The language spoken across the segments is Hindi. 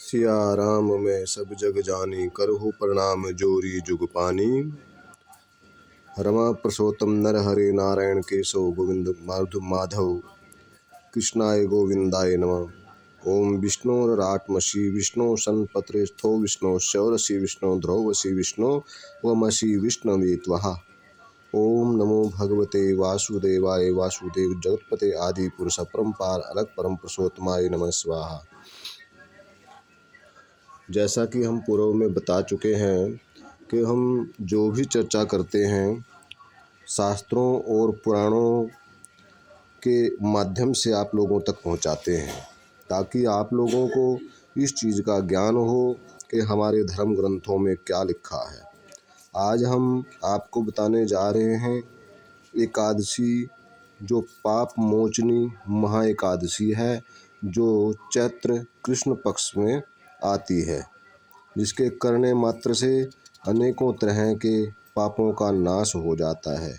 सिया राम मैं सब जग जानी, करहु प्रणाम जोरी जुग पानी। रमा पुरुषोत्तम नर हरे नारायण केशव गोविंद माधव, कृष्णाय गोविंदाय नमः। ओम विष्णुरात्मसि विष्णु सन्पत्रे स्थो विष्णु शौरसि विष्णु ध्रुवसि विष्णु वमसि विष्णवे त्वः। ओम नमो भगवते वासुदेवाय वासुदेव जगतपते आदि पुरुष परम्पार अलग परम पुरुषोत्तमाय नमः स्वाहा। जैसा कि हम पूर्व में बता चुके हैं कि हम जो भी चर्चा करते हैं शास्त्रों और पुराणों के माध्यम से आप लोगों तक पहुंचाते हैं, ताकि आप लोगों को इस चीज़ का ज्ञान हो कि हमारे धर्म ग्रंथों में क्या लिखा है। आज हम आपको बताने जा रहे हैं एकादशी, जो पाप मोचनी महा एकादशी है, जो चैत्र कृष्ण पक्ष में आती है, जिसके करने मात्र से अनेकों तरह के पापों का नाश हो जाता है।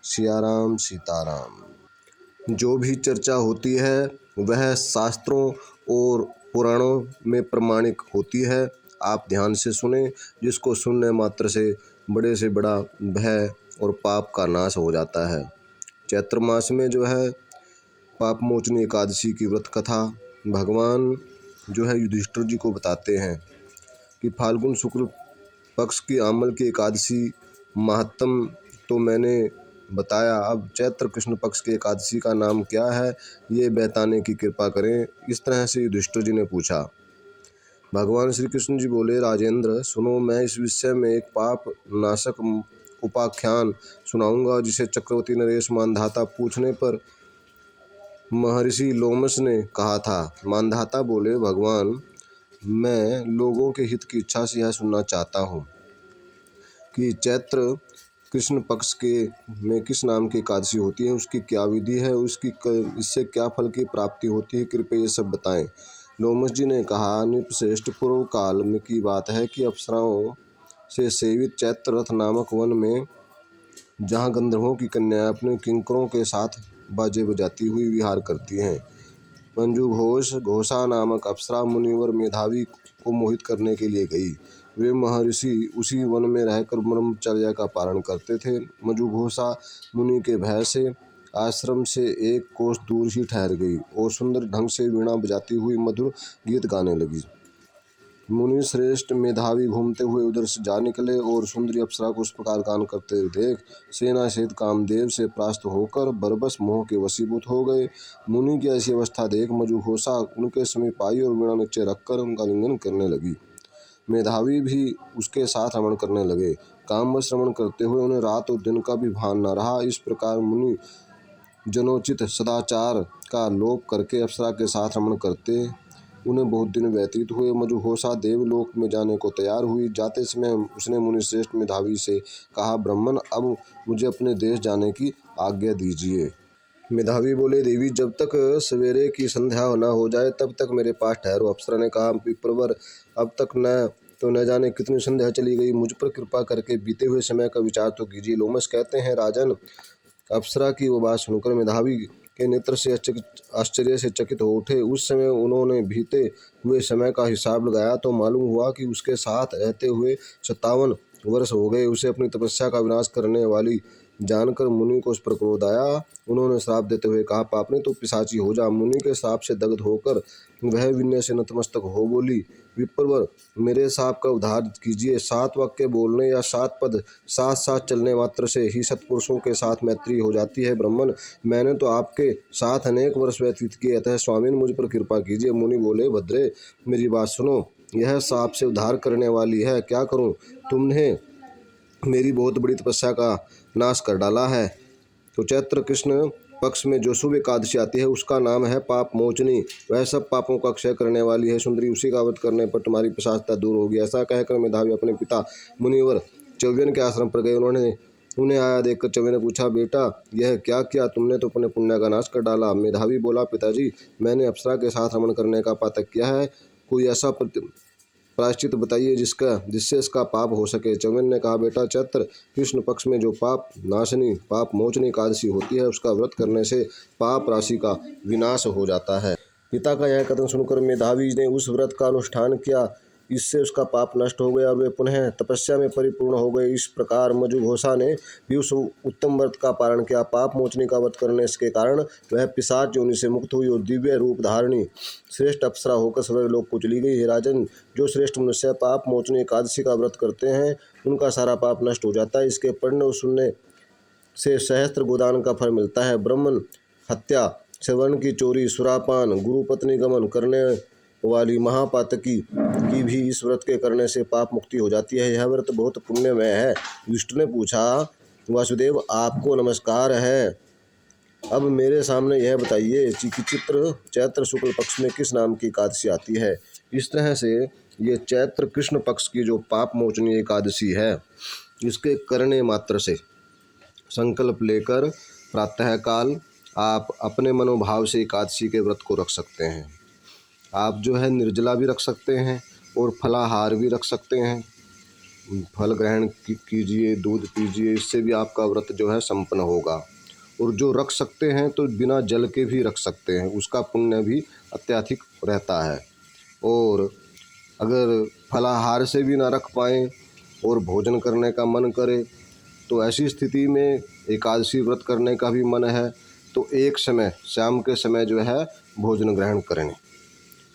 सियाराम सीताराम। जो भी चर्चा होती है वह शास्त्रों और पुराणों में प्रमाणिक होती है। आप ध्यान से सुने, जिसको सुनने मात्र से बड़े से बड़ा भय और पाप का नाश हो जाता है। चैत्र मास में जो है पाप मोचनी एकादशी की व्रत कथा भगवान जो है युधिष्ठिर जी को बताते हैं कि फाल्गुन शुक्ल पक्ष की आमल की एकादशी महत्तम तो मैंने बताया, अब चैत्र कृष्ण पक्ष की एकादशी का नाम क्या है ये बताने की कृपा करें। इस तरह से युधिष्ठिर जी ने पूछा। भगवान श्री कृष्ण जी बोले, राजेंद्र सुनो, मैं इस विषय में एक पाप नाशक उपाख्यान सुनाऊंगा, जिसे चक्रवर्ती नरेश मानधाता पूछने पर महर्षि लोमश ने कहा था। मानधाता बोले, भगवान मैं लोगों के हित की इच्छा से यह सुनना चाहता हूँ कि चैत्र कृष्ण पक्ष के में किस नाम की एकादशी होती है, उसकी क्या विधि है, इससे क्या फल की प्राप्ति होती है, कृपया ये सब बताएं। लोमश जी ने कहा, नृपश्रेष्ठ, पूर्व काल में की बात है कि अप्सराओं से सेवित चैत्र रथ नामक वन में, जहाँ गंधर्वों की कन्याएं अपने किंकरों के साथ बाजे बजाती हुई विहार करती हैं, मंजू घोषा नामक अप्सरा मुनिवर मेधावी को मोहित करने के लिए गई। वे महर्षि उसी वन में रहकर ब्रह्मचर्य का पालन करते थे। मंजू घोषा मुनि के भय से आश्रम से एक कोस दूर ही ठहर गई और सुंदर ढंग से वीणा बजाती हुई मधुर गीत गाने लगी। मुनि श्रेष्ठ मेधावी घूमते हुए उधर से जा निकले और सुंदरी अप्सरा को उस प्रकार गान करते देख सेना सहित कामदेव से परास्त होकर बरबस मोह के वशीभूत हो गए। मुनि की ऐसी अवस्था देख मधुघोषा उनके समीप आई और वीणा नीचे रखकर उनका लिंगन करने लगी। मेधावी भी उसके साथ रमण करने लगे। कामवश रमण करते हुए उन्हें रात और दिन का भी भान न रहा। इस प्रकार मुनि जनोचित सदाचार का लोप करके अप्सरा के साथ रमण करते उन्हें बहुत दिन व्यतीत हुए। मधुघोषा देवलोक में जाने को तैयार हुई। जाते समय उसने मुनि श्रेष्ठ मेधावी से कहा, ब्राह्मण अब मुझे अपने देश जाने की आज्ञा दीजिए। मेधावी बोले, देवी जब तक सवेरे की संध्या न हो जाए तब तक मेरे पास ठहरो। अप्सरा ने कहा, विप्रवर अब तक न जाने कितनी संध्या चली गई, मुझ पर कृपा करके बीते हुए समय का विचार तो कीजिए। लोमश कहते हैं, राजन अप्सरा की वो बात सुनकर मेधावी के नेत्र से आश्चर्य से चकित हो उठे। उस समय उन्होंने बीते हुए समय का हिसाब लगाया तो मालूम हुआ कि उसके साथ रहते हुए 57 वर्ष हो गए। उसे अपनी तपस्या का विनाश करने वाली जानकर मुनि को उस पर क्रोध आया। उन्होंने श्राप देते हुए कहा, पापने तो पिशाची हो जा। मुनि के श्राप से दग्ध होकर वह विनय से नतमस्तक हो बोली, विप्रवर मेरे शाप का उद्धार कीजिए। 7 वाक्य बोलने या 7 पद साथ साथ चलने मात्र से ही सत्पुरुषों के साथ मैत्री हो जाती है। ब्राह्मण मैंने तो आपके साथ अनेक वर्ष व्यतीत किए, अतः स्वामी मुझ पर कृपा कीजिए। मुनि बोले, भद्रे मेरी बात सुनो, यह शाप से उद्धार करने वाली है, क्या करूं? तुमने मेरी बहुत बड़ी तपस्या का नाश कर डाला है। तो चैत्र कृष्ण पक्ष में जो शुभ एकादशी आती है उसका नाम है पाप मोचनी। वह सब पापों का क्षय करने वाली है। सुंदरी, उसी का व्रत करने पर तुम्हारी पिशाचता दूर होगी। ऐसा कहकर मेधावी अपने पिता मुनिवर च्यवन के आश्रम पर गए। उन्हें आया देखकर च्यवन ने पूछा, बेटा यह क्या किया तुमने, तो अपने पुण्य का नाश कर डाला। मेधावी बोला, पिताजी मैंने अप्सरा के साथ रमण करने का पातक किया है, कोई ऐसा प्रायश्चित बताइए जिससे इसका पाप हो सके। च्यवन ने कहा, बेटा चैत्र कृष्ण पक्ष में जो पाप नाशनी पाप मोचनी एकादशी होती है उसका व्रत करने से पाप राशि का विनाश हो जाता है। पिता का यह कथन सुनकर मेधावी ने उस व्रत का अनुष्ठान किया। इससे उसका पाप नष्ट हो गया और वे पुनः तपस्या में परिपूर्ण हो गए। इस प्रकार मजुघोषा ने भी उस उत्तम व्रत का पालन किया। पाप मोचनी का व्रत करने के कारण वह पिशाच योनि से मुक्त हुई और दिव्य रूप धारणी श्रेष्ठ अप्सरा होकर स्वर्गलोक को चली गई। हे राजन, जो श्रेष्ठ मनुष्य पाप मोचनी एकादशी का व्रत करते हैं उनका सारा पाप नष्ट हो जाता है। इसके पढ़ने और सुनने से सहस्त्र गोदान का फल मिलता है। ब्राह्मण हत्या, श्रवण की चोरी, सुरापान, गुरुपत्नी गमन करने वाली महापातकी की भी इस व्रत के करने से पाप मुक्ति हो जाती है। यह व्रत बहुत पुण्यमय है। विष्णु ने पूछा, वासुदेव आपको नमस्कार है। अब मेरे सामने यह बताइए कि चैत्र शुक्ल पक्ष में किस नाम की एकादशी आती है। इस तरह से ये चैत्र कृष्ण पक्ष की जो पाप मोचनी एकादशी है, इसके करने मात्र से संकल्प लेकर प्रातःकाल आप अपने मनोभाव से एकादशी के व्रत को रख सकते हैं। आप जो है निर्जला भी रख सकते हैं और फलाहार भी रख सकते हैं। फल ग्रहण कीजिए, दूध पीजिए, इससे भी आपका व्रत जो है संपन्न होगा। और जो रख सकते हैं तो बिना जल के भी रख सकते हैं, उसका पुण्य भी अत्यधिक रहता है। और अगर फलाहार से भी ना रख पाएँ और भोजन करने का मन करे तो ऐसी स्थिति में एकादशी व्रत करने का भी मन है तो एक समय शाम के समय जो है भोजन ग्रहण करें।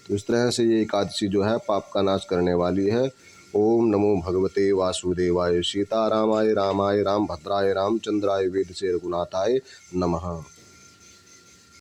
तो इस तरह से ये एकादशी जो है पाप का नाश करने वाली है। ओम नमो भगवते वासुदेवाय सीतारामाय रामाय रामभद्राय रामचंद्राय वेदसे रघुनाथाय नमः।